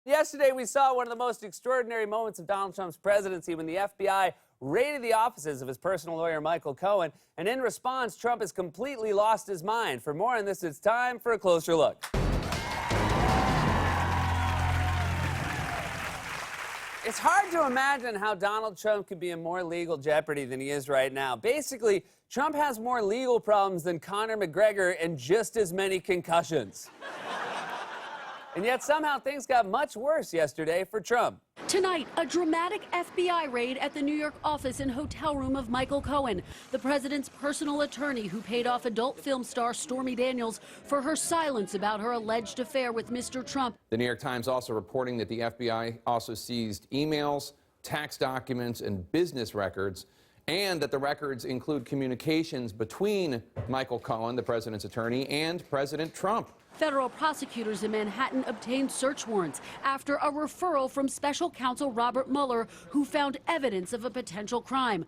Yesterday, we saw one of the most extraordinary moments of Donald Trump's presidency when the FBI raided the offices of his personal lawyer, Michael Cohen. And in response, Trump has completely lost his mind. For more on this, it's time for a closer look. It's hard to imagine how Donald Trump could be in more legal jeopardy than he is right now. Basically, Trump has more legal problems than Conor McGregor and just as many concussions. And yet somehow things got much worse yesterday for Trump. Tonight, a dramatic FBI raid at the New York office and hotel room of Michael Cohen, the president's personal attorney who paid off adult film star Stormy Daniels for her silence about her alleged affair with Mr. Trump. The New York Times also reporting that the FBI also seized emails, tax documents, and business records, and that the records include communications between Michael Cohen, the president's attorney, and President Trump. Federal prosecutors in Manhattan obtained search warrants after a referral from special counsel Robert Mueller, who found evidence of a potential crime.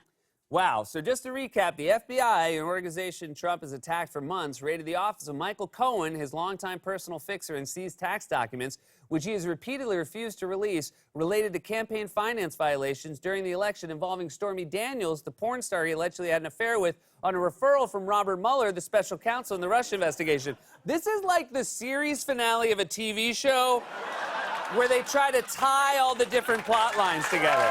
Wow. So just to recap, the FBI, an organization Trump has attacked for months, raided the office of Michael Cohen, his longtime personal fixer, and seized tax documents, which he has repeatedly refused to release, related to campaign finance violations during the election involving Stormy Daniels, the porn star he allegedly had an affair with, on a referral from Robert Mueller, the special counsel in the Russia investigation. This is like the series finale of a TV show where they try to tie all the different plot lines together.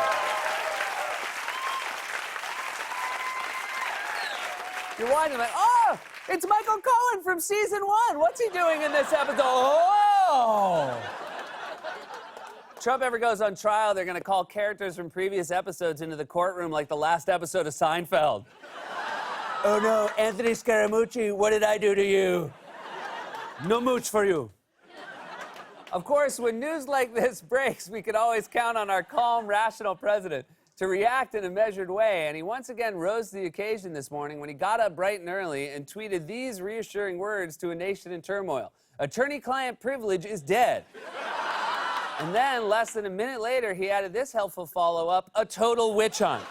You're watching like, oh, it's Michael Cohen from season 1. What's he doing in this episode? Oh! Trump ever goes on trial, they're going to call characters from previous episodes into the courtroom like the last episode of Seinfeld. Oh no, Anthony Scaramucci, what did I do to you? No mooch for you. Of course, when news like this breaks, we can always count on our calm, rational president to react in a measured way. And he once again rose to the occasion this morning when he got up bright and early and tweeted these reassuring words to a nation in turmoil. Attorney-client privilege is dead. And then, less than a minute later, he added this helpful follow-up, a total witch hunt.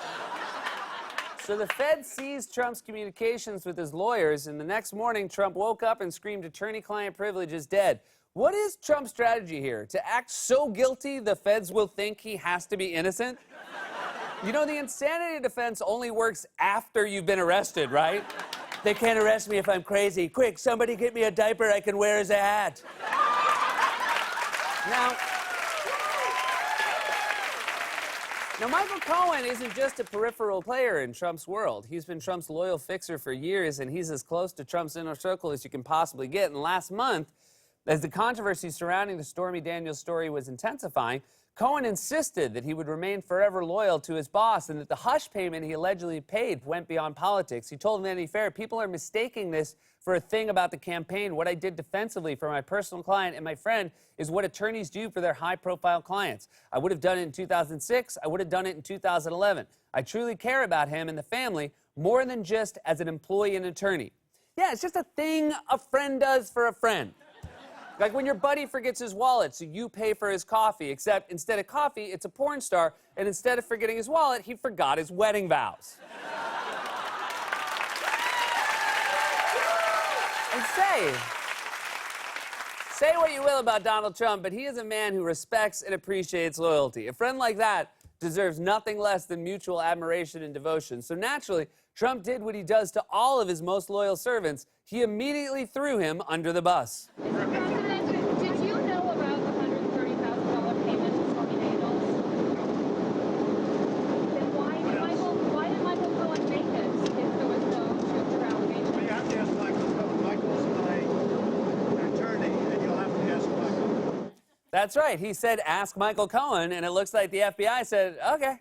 So the Fed seized Trump's communications with his lawyers, and the next morning, Trump woke up and screamed attorney-client privilege is dead. What is Trump's strategy here? To act so guilty the feds will think he has to be innocent? You know, the insanity defense only works after you've been arrested, right? They can't arrest me if I'm crazy. Quick, somebody get me a diaper I can wear as a hat. Now, Michael Cohen isn't just a peripheral player in Trump's world. He's been Trump's loyal fixer for years, and he's as close to Trump's inner circle as you can possibly get. And last month, as the controversy surrounding the Stormy Daniels story was intensifying, Cohen insisted that he would remain forever loyal to his boss and that the hush payment he allegedly paid went beyond politics. He told Vanity Fair, people are mistaking this for a thing about the campaign. What I did defensively for my personal client and my friend is what attorneys do for their high-profile clients. I would have done it in 2006. I would have done it in 2011. I truly care about him and the family more than just as an employee and attorney. Yeah, it's just a thing a friend does for a friend. Like when your buddy forgets his wallet, so you pay for his coffee, except instead of coffee, it's a porn star, and instead of forgetting his wallet, he forgot his wedding vows. And say what you will about Donald Trump, but he is a man who respects and appreciates loyalty. A friend like that deserves nothing less than mutual admiration and devotion. So naturally, Trump did what he does to all of his most loyal servants. He immediately threw him under the bus. Did you know about the $130,000 payment to Stormy Daniels? Then why did Michael Cohen make it if there was no truth or allegation? You have to ask Michael Cohen. Michael's my attorney, and you'll have to ask Michael. That's right. He said, ask Michael Cohen, and it looks like the FBI said, okay.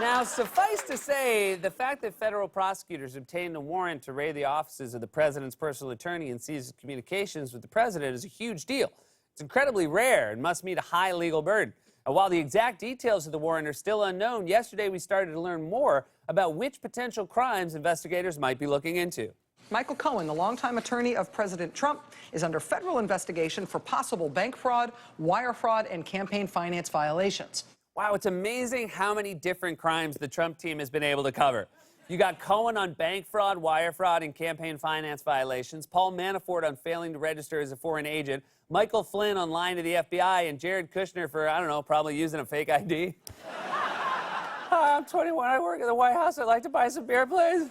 Now, suffice to say, the fact that federal prosecutors obtained a warrant to raid the offices of the president's personal attorney and seize communications with the president is a huge deal. It's incredibly rare and must meet a high legal burden. And while the exact details of the warrant are still unknown, yesterday we started to learn more about which potential crimes investigators might be looking into. Michael Cohen, the longtime attorney of President Trump, is under federal investigation for possible bank fraud, wire fraud, and campaign finance violations. Wow, it's amazing how many different crimes the Trump team has been able to cover. You got Cohen on bank fraud, wire fraud, and campaign finance violations. Paul Manafort on failing to register as a foreign agent. Michael Flynn on lying to the FBI. And Jared Kushner for, I don't know, probably using a fake ID. Hi, I'm 21. I work at the White House. I'd like to buy some beer, please.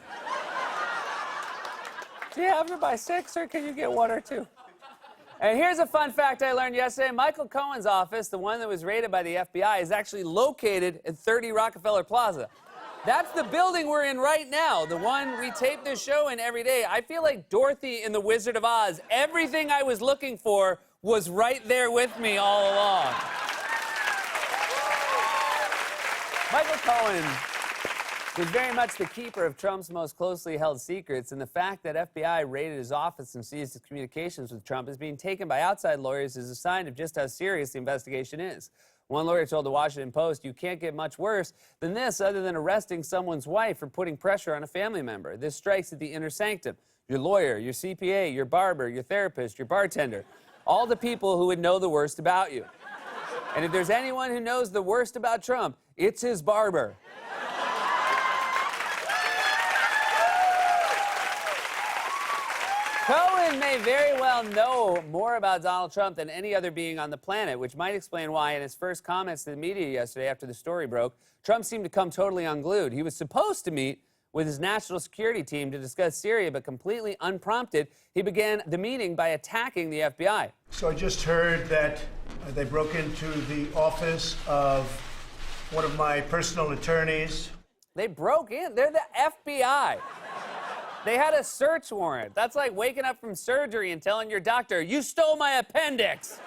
Do you have to buy 6, or can you get 1 or 2? And here's a fun fact I learned yesterday. Michael Cohen's office, the one that was raided by the FBI, is actually located at 30 Rockefeller Plaza. That's the building we're in right now, the one we tape this show in every day. I feel like Dorothy in The Wizard of Oz. Everything I was looking for was right there with me all along. Michael Cohen was very much the keeper of Trump's most closely held secrets, and the fact that FBI raided his office and seized his communications with Trump is being taken by outside lawyers as a sign of just how serious the investigation is. One lawyer told the Washington Post, "You can't get much worse than this other than arresting someone's wife for putting pressure on a family member. This strikes at the inner sanctum. Your lawyer, your CPA, your barber, your therapist, your bartender, all the people who would know the worst about you. And if there's anyone who knows the worst about Trump, it's his barber." Cohen may very well know more about Donald Trump than any other being on the planet, which might explain why, in his first comments to the media yesterday after the story broke, Trump seemed to come totally unglued. He was supposed to meet with his national security team to discuss Syria, but completely unprompted, he began the meeting by attacking the FBI. So I just heard that they broke into the office of one of my personal attorneys. They broke in. They're the FBI. They had a search warrant. That's like waking up from surgery and telling your doctor, "You stole my appendix."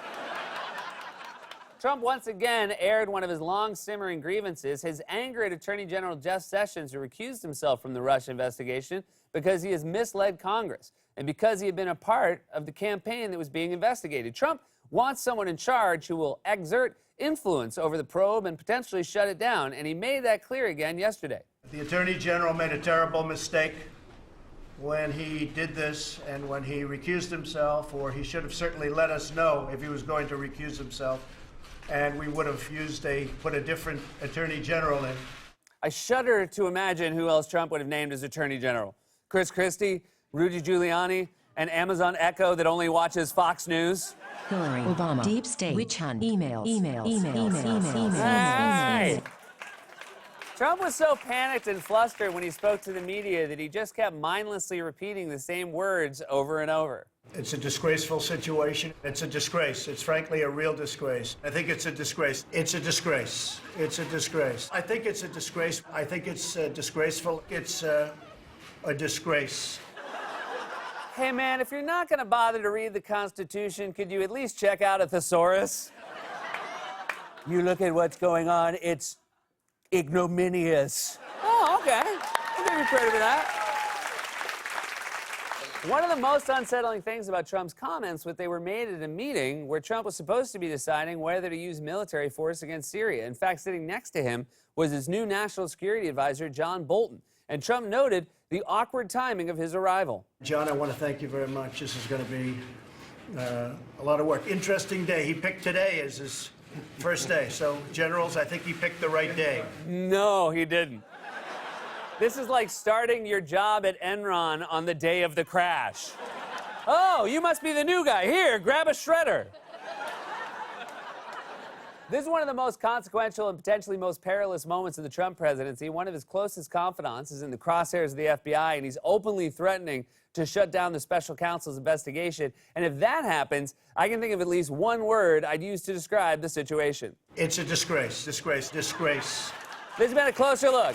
Trump once again aired one of his long-simmering grievances, his anger at Attorney General Jeff Sessions, who recused himself from the Russia investigation because he has misled Congress and because he had been a part of the campaign that was being investigated. Trump wants someone in charge who will exert influence over the probe and potentially shut it down, and he made that clear again yesterday. The Attorney General made a terrible mistake when he did this and when he recused himself, or he should have certainly let us know if he was going to recuse himself, and we would have put a different Attorney General in. I shudder to imagine who else Trump would have named as Attorney General. Chris Christie, Rudy Giuliani, an Amazon Echo that only watches Fox News. Hillary, Obama, deep state, witch hunt, emails. Hey! Trump was so panicked and flustered when he spoke to the media that he just kept mindlessly repeating the same words over and over. It's a disgraceful situation. It's a disgrace. It's frankly a real disgrace. I think it's a disgrace. It's a disgrace. It's a disgrace. I think it's a disgrace. I think it's disgraceful. It's a disgrace. Hey, man, if you're not going to bother to read the Constitution, could you at least check out a thesaurus? You look at what's going on, it's ignominious. Oh, okay. I'll give you credit for that. One of the most unsettling things about Trump's comments was they were made at a meeting where Trump was supposed to be deciding whether to use military force against Syria. In fact, sitting next to him was his new national security advisor, John Bolton. And Trump noted the awkward timing of his arrival. John, I want to thank you very much. This is going to be a lot of work. Interesting day. He picked today as his first day. So, generals, I think he picked the right day. No, he didn't. This is like starting your job at Enron on the day of the crash. Oh, you must be the new guy. Here, grab a shredder. This is one of the most consequential and potentially most perilous moments of the Trump presidency. One of his closest confidants is in the crosshairs of the FBI, and he's openly threatening to shut down the special counsel's investigation. And if that happens, I can think of at least one word I'd use to describe the situation. It's a disgrace. Disgrace. Disgrace. This has been A Closer Look.